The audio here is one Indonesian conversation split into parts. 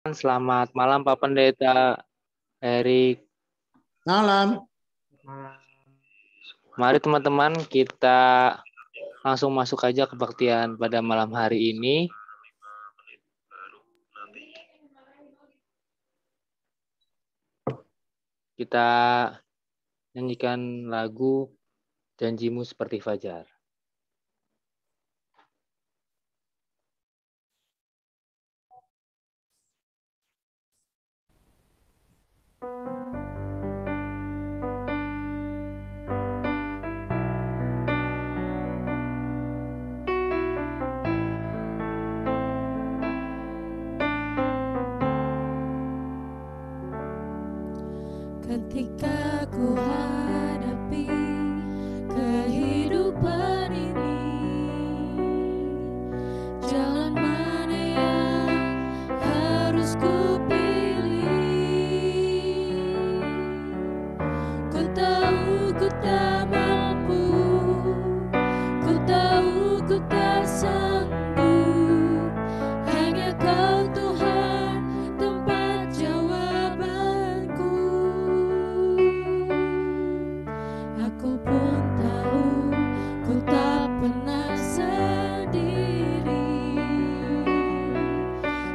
Selamat malam Pak Pendeta Erik. Malam. Mari teman-teman kita langsung masuk aja kebaktian pada malam hari ini. Kita nyanyikan lagu Janjimu Seperti Fajar. Ketika ku hadapi kehidupan ini, jalan mana yang harus ku pilih? Ku tahu ku tak mampu, ku tahu ku tak sanggup, hanya Kau Tuhan tempat jawabanku. Aku pun tahu ku tak pernah sendiri,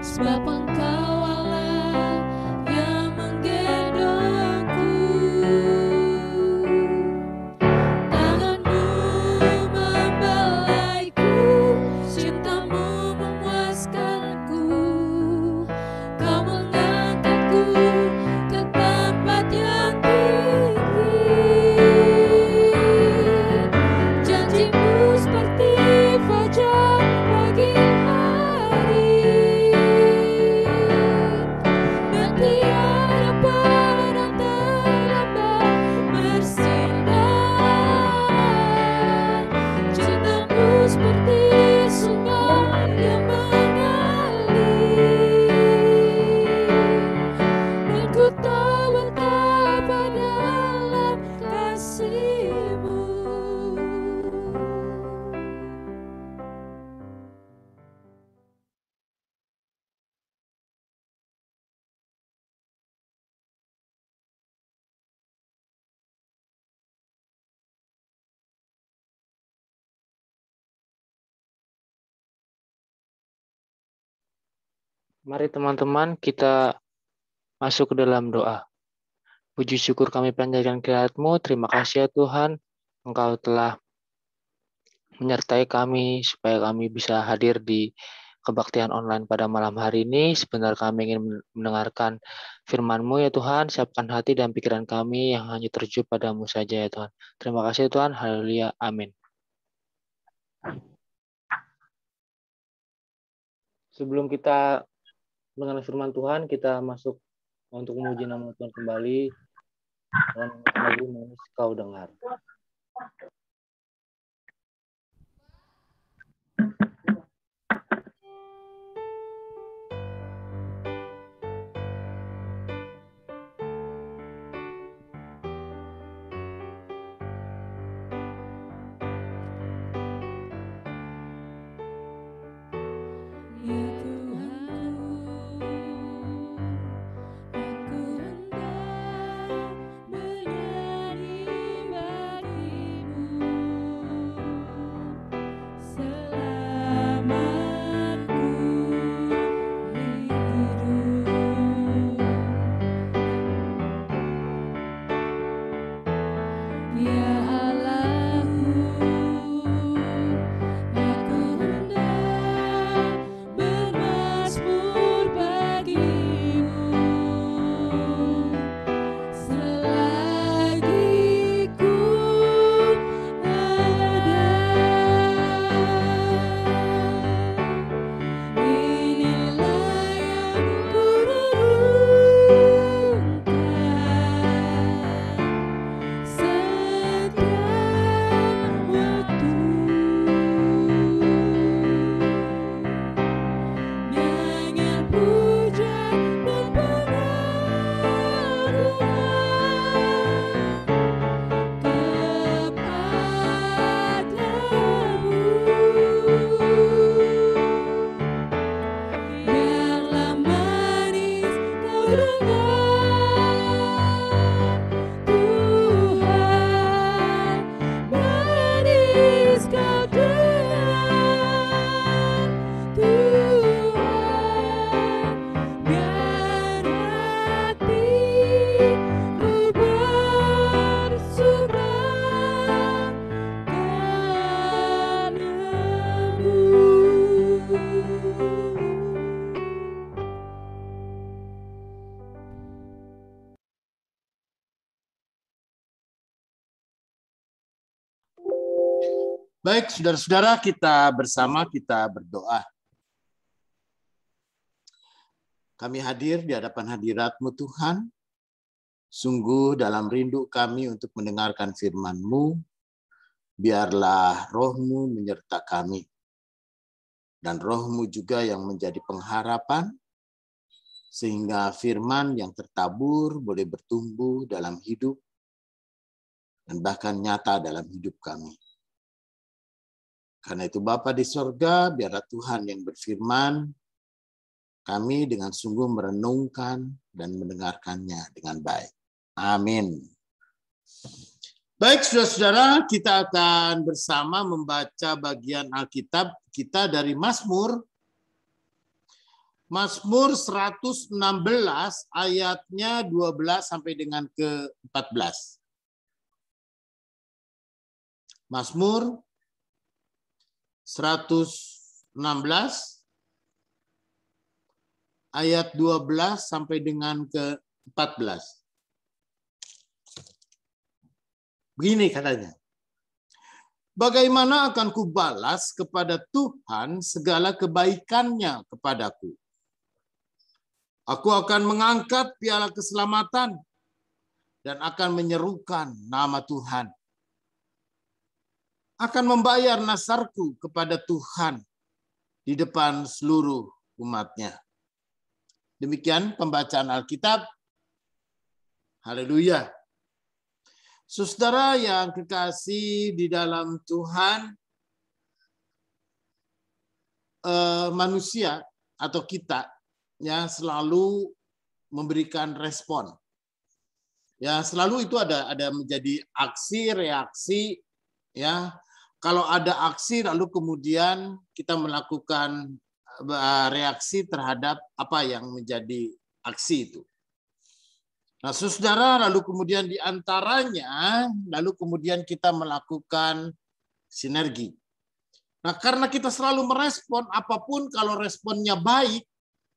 sebab Engkau Allah yang menggendongku. Tanganmu membelaiku, cintamu memuaskanku. Kau mengangkatku ke tempat yang tinggi. Janjimu seperti fajar pagi hari, dan tiada pernah terlambat bersinar. Cintamu seperti sungai yang mengalir, dan ku tahu betapa dalam kasih-Mu. Mari teman-teman kita masuk ke dalam doa. Puji syukur kami panjatkan kehadirat-Mu. Terima kasih ya Tuhan, Engkau telah menyertai kami supaya kami bisa hadir di kebaktian online pada malam hari ini. Sebentar kami ingin mendengarkan firman-Mu ya Tuhan. Siapkan hati dan pikiran kami yang hanya tertuju pada-Mu saja ya Tuhan. Terima kasih Tuhan. Haleluya. Amin. Sebelum kita mengenal firman Tuhan, kita masuk untuk memuji nama Tuhan kembali dengan lagu Manis Kau Dengar. Ya Tuhanku, aku hendak menyanyi bagi Baik, saudara-saudara, kita bersama kita berdoa. Kami hadir di hadapan hadirat-Mu Tuhan. Sungguh dalam rindu kami untuk mendengarkan firman-Mu. Biarlah Roh-Mu menyertai kami. Dan Roh-Mu juga yang menjadi pengharapan. Sehingga firman yang tertabur boleh bertumbuh dalam hidup. Dan bahkan nyata dalam hidup kami. Karena itu Bapa di sorga, biarlah Tuhan yang berfirman, kami dengan sungguh merenungkan dan mendengarkannya dengan baik. Amin. Baik, saudara-saudara, kita akan bersama membaca bagian Alkitab kita dari Mazmur. Mazmur 116 ayatnya 12 sampai dengan ke-14. Mazmur 116 ayat 12 sampai dengan ke-14. Begini katanya. Bagaimana akan kubalas kepada Tuhan segala kebaikannya kepadaku? Aku akan mengangkat piala keselamatan dan akan menyerukan nama Tuhan. Akan membayar nasarku kepada Tuhan di depan seluruh umatnya. Demikian pembacaan Alkitab. Haleluya. Saudara yang kekasih di dalam Tuhan, manusia atau kita ya selalu memberikan respon. Ya, selalu itu ada menjadi aksi, reaksi, ya. Kalau ada aksi lalu kemudian kita melakukan reaksi terhadap apa yang menjadi aksi itu. Nah, saudara, lalu kemudian di antaranya lalu kemudian kita melakukan sinergi. Nah, karena kita selalu merespon apapun, kalau responnya baik,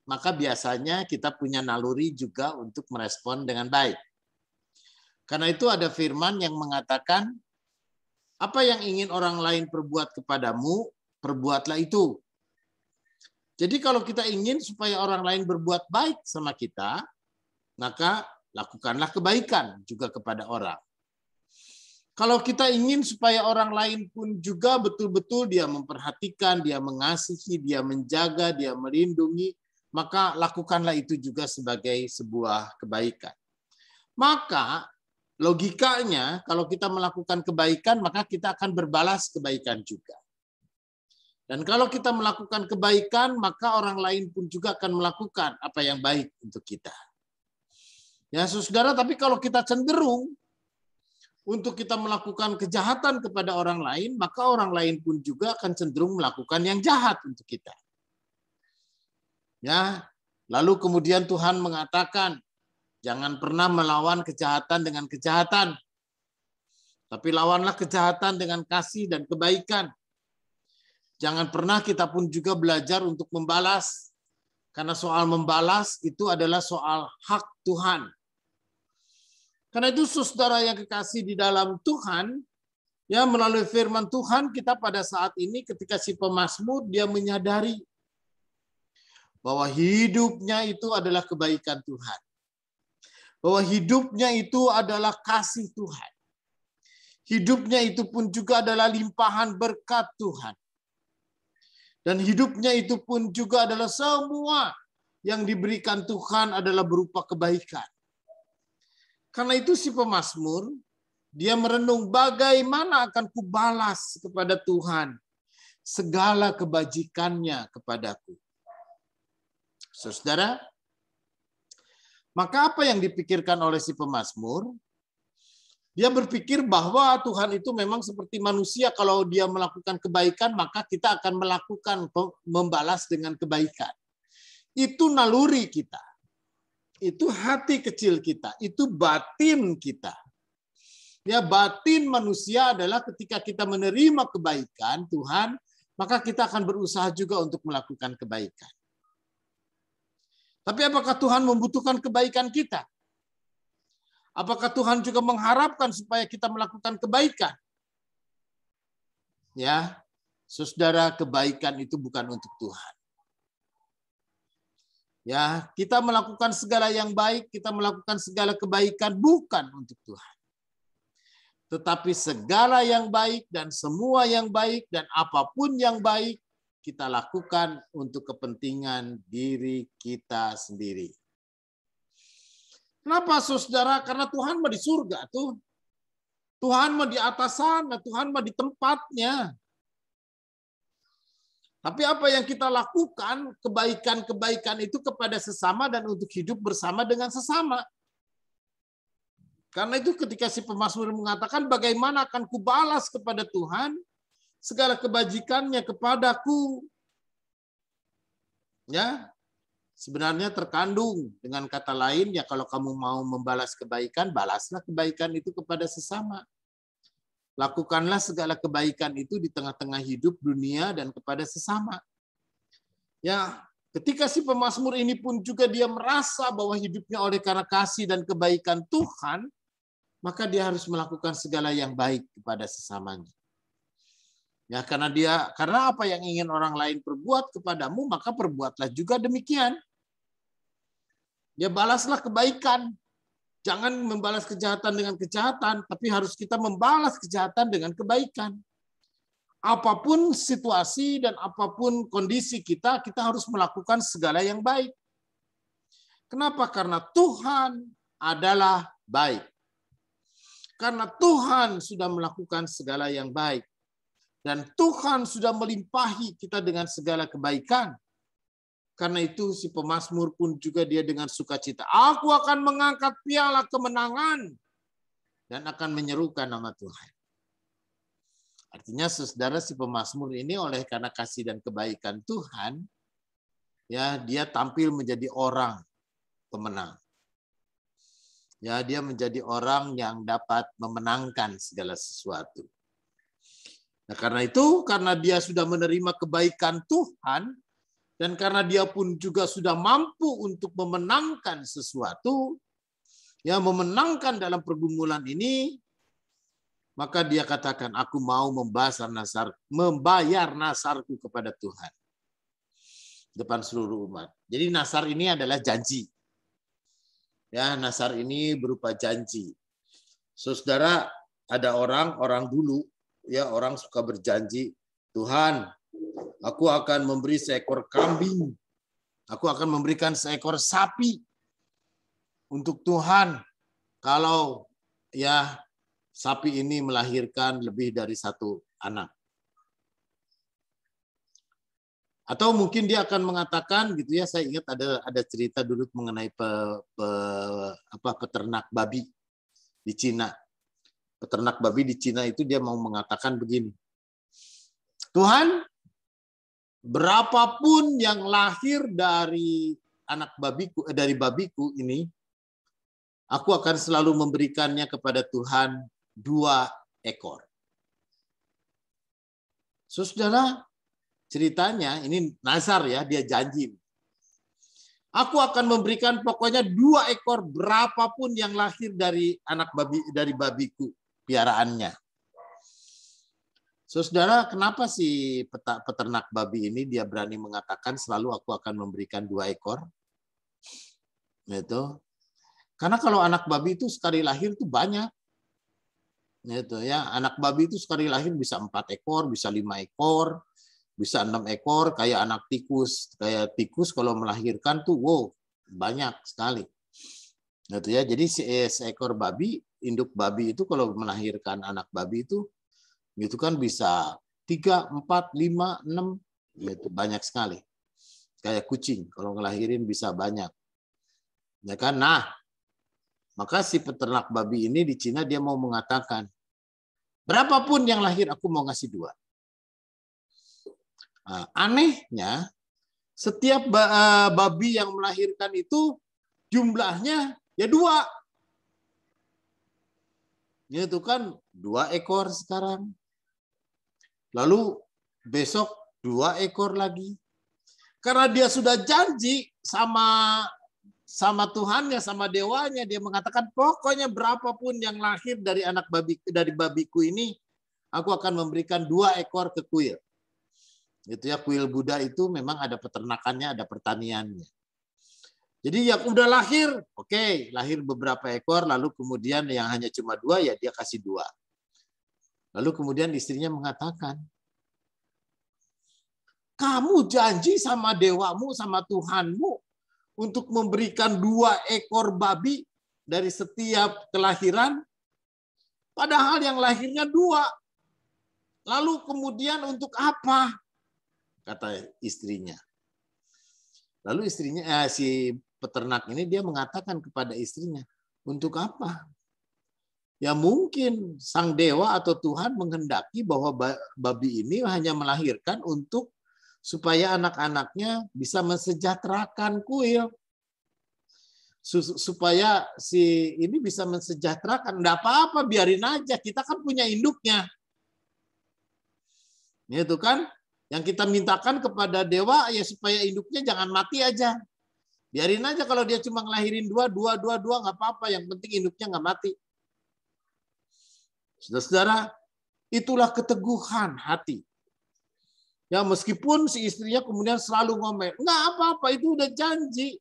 maka biasanya kita punya naluri juga untuk merespon dengan baik. Karena itu ada firman yang mengatakan, apa yang ingin orang lain perbuat kepadamu, perbuatlah itu. Jadi kalau kita ingin supaya orang lain berbuat baik sama kita, maka lakukanlah kebaikan juga kepada orang. Kalau kita ingin supaya orang lain pun juga betul-betul dia memperhatikan, dia mengasihi, dia menjaga, dia melindungi, maka lakukanlah itu juga sebagai sebuah kebaikan. Maka logikanya, kalau kita melakukan kebaikan, maka kita akan berbalas kebaikan juga. Dan kalau kita melakukan kebaikan, maka orang lain pun juga akan melakukan apa yang baik untuk kita. Ya, saudara, tapi kalau kita cenderung untuk kita melakukan kejahatan kepada orang lain, maka orang lain pun juga akan cenderung melakukan yang jahat untuk kita. Ya, lalu kemudian Tuhan mengatakan, jangan pernah melawan kejahatan dengan kejahatan. Tapi lawanlah kejahatan dengan kasih dan kebaikan. Jangan pernah kita pun juga belajar untuk membalas. Karena soal membalas itu adalah soal hak Tuhan. Karena itu saudara yang kekasih di dalam Tuhan, ya melalui firman Tuhan kita pada saat ini ketika si pemazmur dia menyadari bahwa hidupnya itu adalah kebaikan Tuhan. Bahwa hidupnya itu adalah kasih Tuhan. Hidupnya itu pun juga adalah limpahan berkat Tuhan. Dan hidupnya itu pun juga adalah semua yang diberikan Tuhan adalah berupa kebaikan. Karena itu si pemazmur, dia merenung bagaimana akan kubalas kepada Tuhan segala kebajikannya kepadaku. Saudara, Maka apa yang dipikirkan oleh si pemazmur? Dia berpikir bahwa Tuhan itu memang seperti manusia, kalau dia melakukan kebaikan, maka kita akan melakukan membalas dengan kebaikan. Itu naluri kita. Itu hati kecil kita. Itu batin kita. Ya, batin manusia adalah ketika kita menerima kebaikan Tuhan, maka kita akan berusaha juga untuk melakukan kebaikan. Tapi apakah Tuhan membutuhkan kebaikan kita? Apakah Tuhan juga mengharapkan supaya kita melakukan kebaikan? Ya, saudara, kebaikan itu bukan untuk Tuhan. Ya, kita melakukan segala yang baik, kita melakukan segala kebaikan bukan untuk Tuhan. Tetapi segala yang baik dan semua yang baik dan apapun yang baik kita lakukan untuk kepentingan diri kita sendiri. Kenapa saudara? Karena Tuhan mah di surga tuh. Tuhan mah di atas sana, Tuhan mah di tempatnya. Tapi apa yang kita lakukan, kebaikan-kebaikan itu kepada sesama dan untuk hidup bersama dengan sesama. Karena itu ketika si pemazmur mengatakan, bagaimana akan kubalas kepada Tuhan segala kebajikannya kepadaku. Ya, sebenarnya terkandung dengan kata lain, ya kalau kamu mau membalas kebaikan, balaslah kebaikan itu kepada sesama. Lakukanlah segala kebaikan itu di tengah-tengah hidup dunia dan kepada sesama. Ya, ketika si pemazmur ini pun juga dia merasa bahwa hidupnya oleh karena kasih dan kebaikan Tuhan, maka dia harus melakukan segala yang baik kepada sesamanya. Ya, karena apa yang ingin orang lain perbuat kepadamu, maka perbuatlah juga demikian. Ya, balaslah kebaikan. Jangan membalas kejahatan dengan kejahatan, tapi harus kita membalas kejahatan dengan kebaikan. Apapun situasi dan apapun kondisi kita harus melakukan segala yang baik. Kenapa? Karena Tuhan adalah baik. Karena Tuhan sudah melakukan segala yang baik. Dan Tuhan sudah melimpahi kita dengan segala kebaikan. Karena itu si pemazmur pun juga dia dengan sukacita. Aku akan mengangkat piala kemenangan dan akan menyerukan nama Tuhan. Artinya saudara, si pemazmur ini oleh karena kasih dan kebaikan Tuhan, ya dia tampil menjadi orang pemenang. Ya, dia menjadi orang yang dapat memenangkan segala sesuatu. Nah, karena itu, karena dia sudah menerima kebaikan Tuhan, dan karena dia pun juga sudah mampu untuk memenangkan sesuatu, ya memenangkan dalam pergumulan ini, maka dia katakan, aku mau membayar nasarku kepada Tuhan. Depan seluruh umat. Jadi nasar ini adalah janji. Ya, nasar ini berupa janji. Saudara, ada orang dulu, ya orang suka berjanji, Tuhan, aku akan memberi seekor kambing. Aku akan memberikan seekor sapi untuk Tuhan kalau ya sapi ini melahirkan lebih dari satu anak. Atau mungkin dia akan mengatakan gitu ya, saya ingat ada cerita dulu mengenai peternak babi di Cina. Peternak babi di Cina itu dia mau mengatakan begini. Tuhan, berapapun yang lahir dari anak babiku, dari babiku ini, aku akan selalu memberikannya kepada Tuhan 2 ekor. Saudara, ceritanya ini nazar ya, dia janji. Aku akan memberikan pokoknya 2 ekor berapapun yang lahir dari anak babi, dari babiku piaraannya. Saudara, kenapa si peternak babi ini dia berani mengatakan selalu aku akan memberikan 2 ekor? Itu. Karena kalau anak babi itu sekali lahir itu banyak. Itu ya, anak babi itu sekali lahir bisa 4 ekor, bisa 5 ekor, bisa 6 ekor, kayak anak tikus. Kayak tikus kalau melahirkan tuh wow, banyak sekali. Gitu ya. Jadi seekor babi, induk babi itu kalau melahirkan anak babi itu kan bisa 3, 4, 5, 6, itu banyak sekali. Kayak kucing, kalau ngelahirin bisa banyak. Ya kan? Nah, maka si peternak babi ini di Cina dia mau mengatakan, berapapun yang lahir aku mau ngasih 2. Nah, anehnya setiap babi yang melahirkan itu jumlahnya ya 2. Itu kan 2 ekor sekarang. Lalu besok 2 ekor lagi. Karena dia sudah janji sama Tuhannya, sama dewanya, dia mengatakan pokoknya berapapun yang lahir dari anak babi, dari babiku ini, aku akan memberikan 2 ekor ke kuil. Itu ya, kuil Buddha itu memang ada peternakannya, ada pertaniannya. Jadi yang udah lahir, oke, lahir beberapa ekor, lalu kemudian yang hanya cuma 2 ya dia kasih 2. Lalu kemudian istrinya mengatakan, kamu janji sama dewamu, sama Tuhanmu untuk memberikan 2 ekor babi dari setiap kelahiran, padahal yang lahirnya 2. Lalu kemudian untuk apa? Kata istrinya. Lalu istrinya, si peternak ini dia mengatakan kepada istrinya, untuk apa? Ya mungkin sang dewa atau Tuhan menghendaki bahwa babi ini hanya melahirkan untuk supaya anak-anaknya bisa mensejahterakan kuil. Supaya si ini bisa mensejahterakan. Enggak apa-apa, biarin aja. Kita kan punya induknya. Itu kan. Yang kita mintakan kepada dewa ya supaya induknya jangan mati aja. Biarin aja kalau dia cuma ngelahirin 2 nggak apa-apa. Yang penting induknya nggak mati. Saudara-saudara, itulah keteguhan hati. Ya meskipun si istrinya kemudian selalu ngomel, nggak apa-apa, itu udah janji.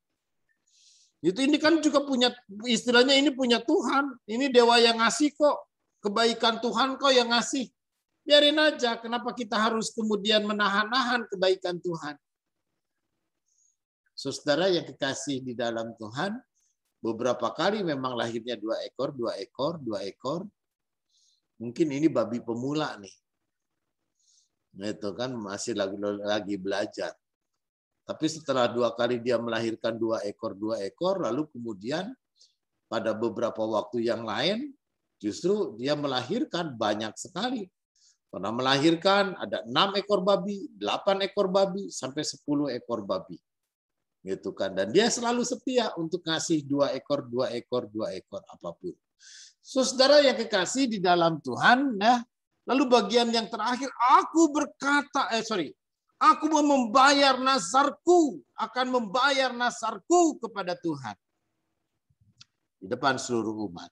Itu ini kan juga punya, istilahnya ini punya Tuhan. Ini dewa yang ngasih kok. Kebaikan Tuhan kok yang ngasih. Biarin aja, kenapa kita harus kemudian menahan-nahan kebaikan Tuhan. Saudara yang kekasih di dalam Tuhan, beberapa kali memang lahirnya 2 ekor. Mungkin ini babi pemula nih. Itu kan masih lagi belajar. Tapi setelah 2 kali dia melahirkan 2 ekor, lalu kemudian pada beberapa waktu yang lain justru dia melahirkan banyak sekali. Pernah melahirkan ada 6 ekor babi, 8 ekor babi, sampai 10 ekor babi. Gitu kan. Dan dia selalu setia untuk ngasih 2 ekor apapun. Saudara yang kekasih di dalam Tuhan, ya. Lalu bagian yang terakhir, aku mau membayar nazarku, akan membayar nazarku kepada Tuhan. Di depan seluruh umat.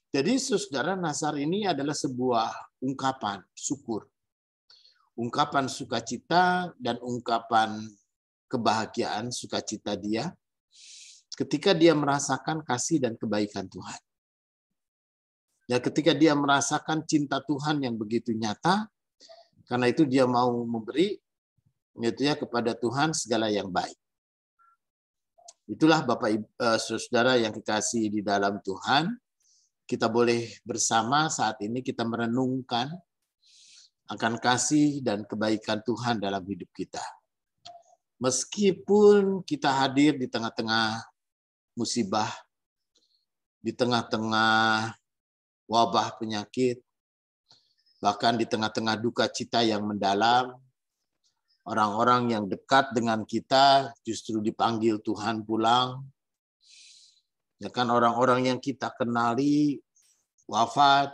Jadi saudara, nazar ini adalah sebuah ungkapan syukur. Ungkapan sukacita dan ungkapan kebahagiaan, sukacita dia ketika dia merasakan kasih dan kebaikan Tuhan. Ya, ketika dia merasakan cinta Tuhan yang begitu nyata, karena itu dia mau memberi gitu ya kepada Tuhan segala yang baik. Itulah Bapak Ibu, saudara yang kekasih di dalam Tuhan, kita boleh bersama saat ini kita merenungkan akan kasih dan kebaikan Tuhan dalam hidup kita. Meskipun kita hadir di tengah-tengah musibah, di tengah-tengah wabah penyakit, bahkan di tengah-tengah duka cita yang mendalam, orang-orang yang dekat dengan kita justru dipanggil Tuhan pulang. Ya kan, orang-orang yang kita kenali wafat.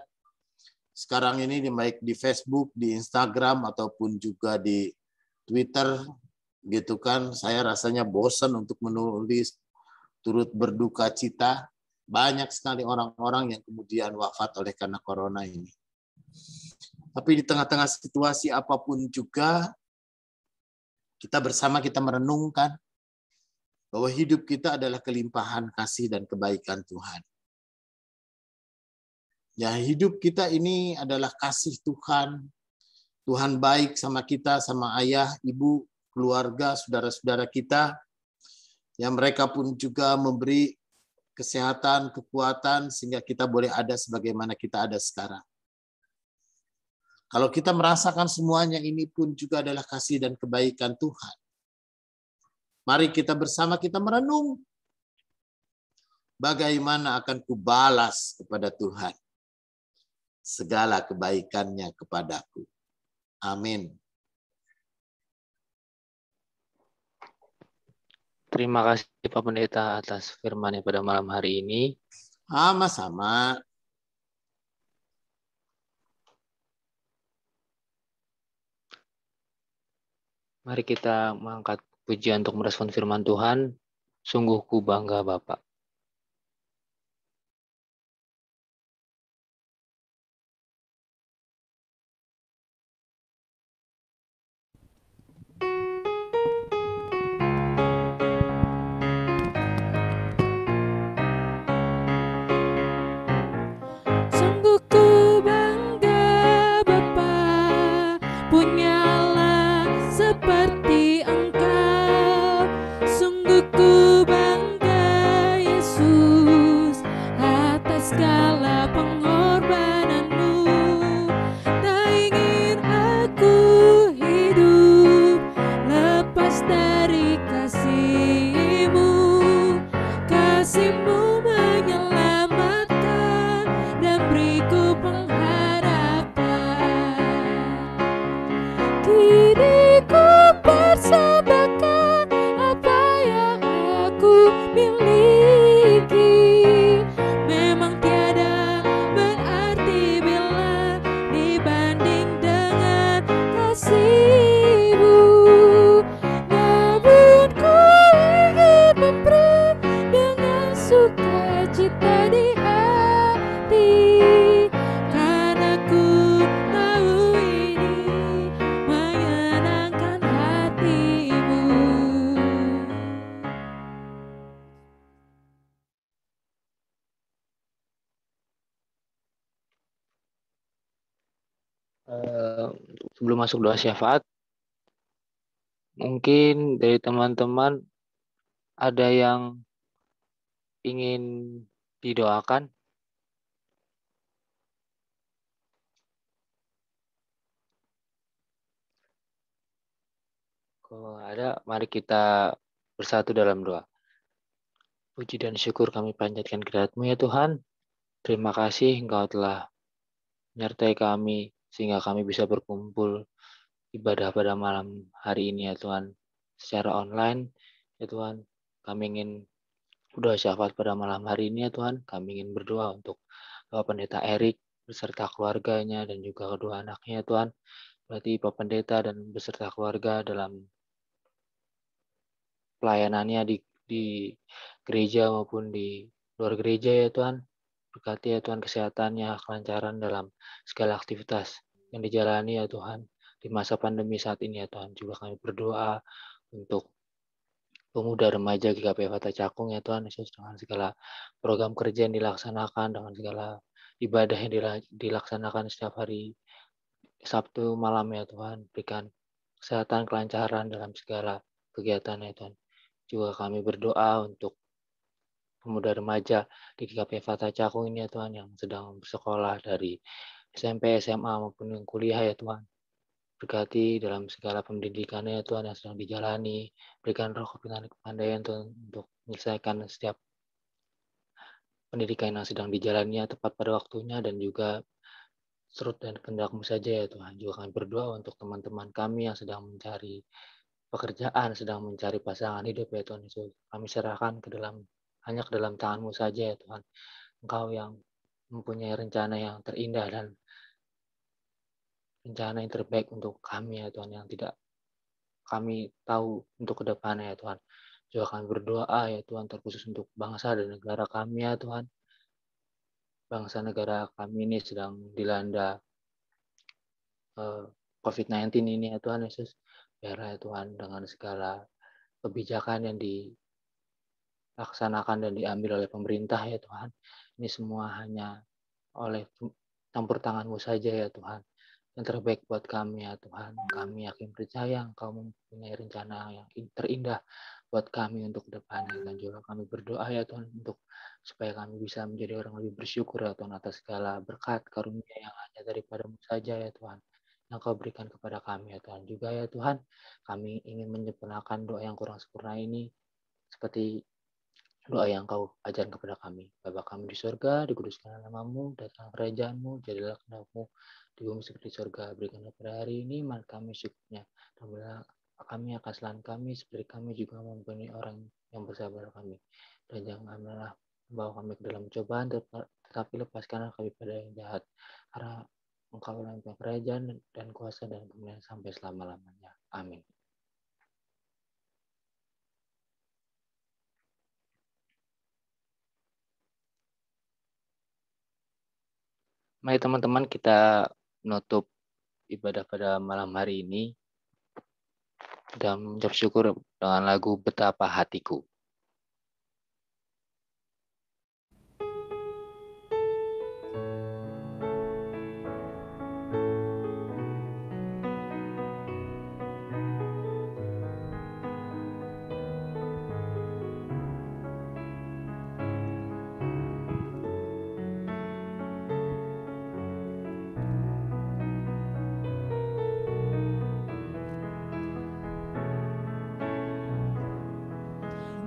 Sekarang ini baik di Facebook, di Instagram, ataupun juga di Twitter, gitu kan, saya rasanya bosan untuk menulis turut berduka cita. Banyak sekali orang-orang yang kemudian wafat oleh karena corona ini. Tapi di tengah-tengah situasi apapun juga, kita bersama kita merenungkan bahwa hidup kita adalah kelimpahan kasih dan kebaikan Tuhan. Ya, hidup kita ini adalah kasih Tuhan. Tuhan baik sama kita, sama ayah, ibu, keluarga, saudara-saudara kita. Yang mereka pun juga memberi kesehatan, kekuatan, sehingga kita boleh ada sebagaimana kita ada sekarang. Kalau kita merasakan semuanya ini pun juga adalah kasih dan kebaikan Tuhan. Mari kita bersama kita merenung. bagaimana akan kubalas kepada Tuhan segala kebaikannya kepadaku. Amin. Terima kasih Pak Pendeta atas firman-Nya pada malam hari ini. Sama-sama. Mari kita mengangkat pujian untuk merespon firman Tuhan. Sungguh ku bangga Bapak. Sungguh ku bangga Bapa punya Allah seperti Engkau. Sungguh ku bangga Yesus atas segala pengorbananmu. Tak ingin aku hidup lepas dari kasih-Mu. Kasih-Mu menyelamatkan dan beriku pengharapan. Kini ku persembahkan apa yang aku miliki. Memang tiada berarti bila dibanding dengan kasih-Mu. Namun ku ingin memberi dengan sukacita di hati, karena ku tahu ini menyenangkan hati-Mu. Sebelum masuk doa syafaat, mungkin dari teman-teman ada yang ingin didoakan. Kalau ada, mari kita bersatu dalam doa. Puji dan syukur kami panjatkan kehadirat-Mu ya Tuhan. Terima kasih Engkau telah menyertai kami sehingga kami bisa berkumpul ibadah pada malam hari ini ya Tuhan. Secara online ya Tuhan, kami ingin berdoa syafaat pada malam hari ini ya Tuhan. Kami ingin berdoa untuk Bapak Pendeta Erik beserta keluarganya dan juga kedua anaknya ya Tuhan. Berarti Bapak Pendeta dan beserta keluarga dalam pelayanannya di gereja maupun di luar gereja ya Tuhan. Berkati ya Tuhan kesehatannya, kelancaran dalam segala aktivitas yang dijalani ya Tuhan. Di masa pandemi saat ini ya Tuhan, juga kami berdoa untuk pemuda remaja GKP Fata Cakung ya Tuhan Yesus, dengan segala program kerja yang dilaksanakan, dengan segala ibadah yang dilaksanakan setiap hari Sabtu malam ya Tuhan. Berikan kesehatan, kelancaran dalam segala kegiatan ya Tuhan. Juga kami berdoa untuk pemuda remaja di GKP Fata Cakung ini ya Tuhan, yang sedang bersekolah dari SMP, SMA maupun yang kuliah ya Tuhan. Berkati dalam segala pendidikannya ya Tuhan yang sedang dijalani. Berikan roh kepandaian Tuhan untuk menyelesaikan setiap pendidikan yang sedang dijalaninya tepat pada waktunya, dan juga surut dan kehendak-Mu saja ya Tuhan. Juga kami berdoa untuk teman-teman kami yang sedang mencari pekerjaan, sedang mencari pasangan hidup ya Tuhan Yesus. Kami serahkan hanya ke dalam tangan-Mu saja ya Tuhan. Engkau yang mempunyai rencana yang terindah dan rencana yang terbaik untuk kami ya Tuhan, yang tidak kami tahu untuk kedepannya ya Tuhan. Juga kami berdoa ya Tuhan, terkhusus untuk bangsa dan negara kami ya Tuhan. Bangsa negara kami ini sedang dilanda COVID-19 ini ya Tuhan Yesus. Biar ya Tuhan dengan segala kebijakan yang dilaksanakan dan diambil oleh pemerintah ya Tuhan, ini semua hanya oleh campur tangan-Mu saja ya Tuhan. Yang terbaik buat kami ya Tuhan. Kami yakin percaya Engkau mempunyai rencana yang terindah buat kami untuk depannya. Dan juga kami berdoa ya Tuhan untuk supaya kami bisa menjadi orang lebih bersyukur ya Tuhan atas segala berkat karunia yang hanya daripada-Mu saja ya Tuhan, yang Kau berikan kepada kami ya Tuhan. Juga ya Tuhan, kami ingin menyempurnakan doa yang kurang sempurna ini seperti doa yang kau ajarkan kepada kami. Bapa kami di surga, dikuduskanlah namamu, datang kerajaanmu, jadilah kehendakmu di bumi seperti di surga. Berikanlah pada hari ini makan kami secukupnya. Dan berilah kami akan kesalahan kami, seperti kami juga mengampuni orang yang bersalah kami. Dan janganlah membawa kami ke dalam cobaan, tetapi lepaskanlah kami pada yang jahat. Karena Engkau yang punya kerajaan dan kuasa dan kemuliaan sampai selama-lamanya. Amin. Mari teman-teman kita menutup ibadah pada malam hari ini dan mengucap syukur dengan lagu Betapa Hatiku.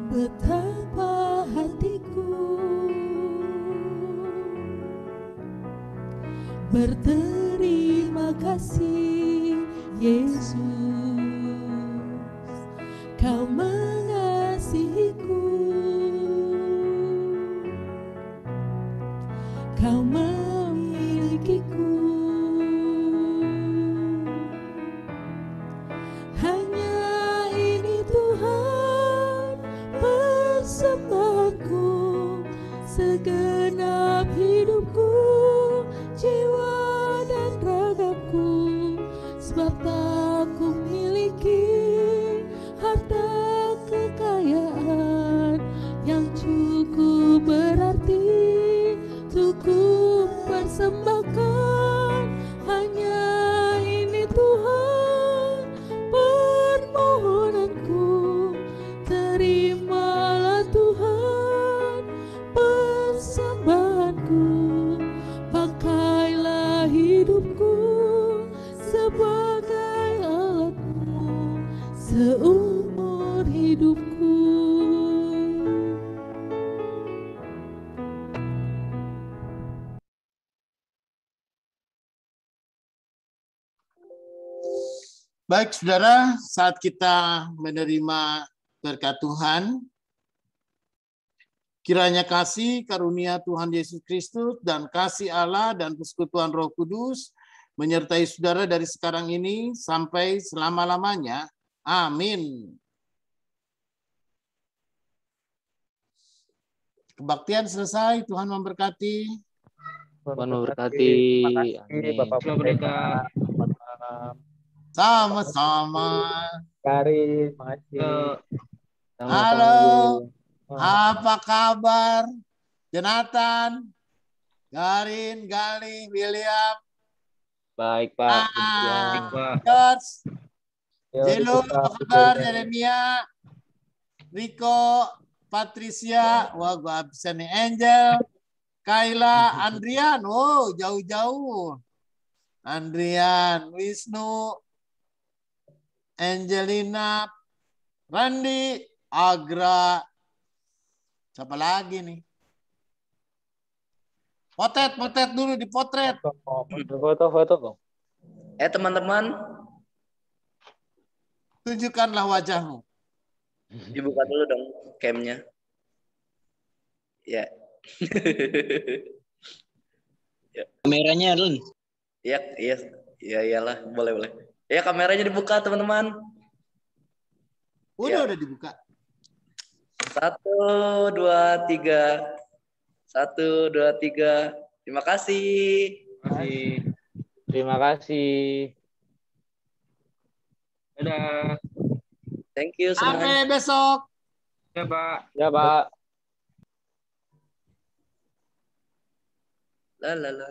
Betapa hatiku berterima kasih, Yesus, Kau mengasihiku, Kau memilikiku. Hanya ini Tuhan persembahanku, segenap hidupku, jiwa dan ragaku, sebab tak ku miliki harta kekayaan yang cukup berarti untuk ku persembahkan. Hanya ini Tuhan permohonanku, terimalah Tuhan persembahanku, pakailah hidupku sebagai alatmu seumur hidupku. Baik, saudara, saat kita menerima berkat Tuhan, kiranya kasih karunia Tuhan Yesus Kristus dan kasih Allah dan persekutuan Roh Kudus menyertai saudara dari sekarang ini sampai selama-lamanya. Amin. Kebaktian selesai, Tuhan memberkati. Tuhan memberkati. Amin. Bapak Pendeta. Sama-sama. Karin, makasih. Halo, apa kabar? Jonathan, Garin, Gali, William, Baik, Pak. George, Yo, Jelo, dibuka apa kabar? videonya. Jeremia, Rico, Patricia, wah gua absen nih, Angel, Kayla, Andrian, oh jauh-jauh. Andrian, Wisnu, Angelina, Randi, Agra, siapa lagi nih? Potret dulu, dipotret. Foto-foto, Bang. Teman-teman, Tunjukkanlah wajahmu. dibuka dulu dong camnya. Ya. Kameranya, Lun. Iya, iyalah, boleh. Ya, kameranya dibuka, teman-teman. Udah dibuka. 1, 2, 3. 1, 2, 3. Terima kasih. Terima kasih. Dadah. Thank you semuanya. Sampai besok. Ya, Pak. Ya, Pak. La la la.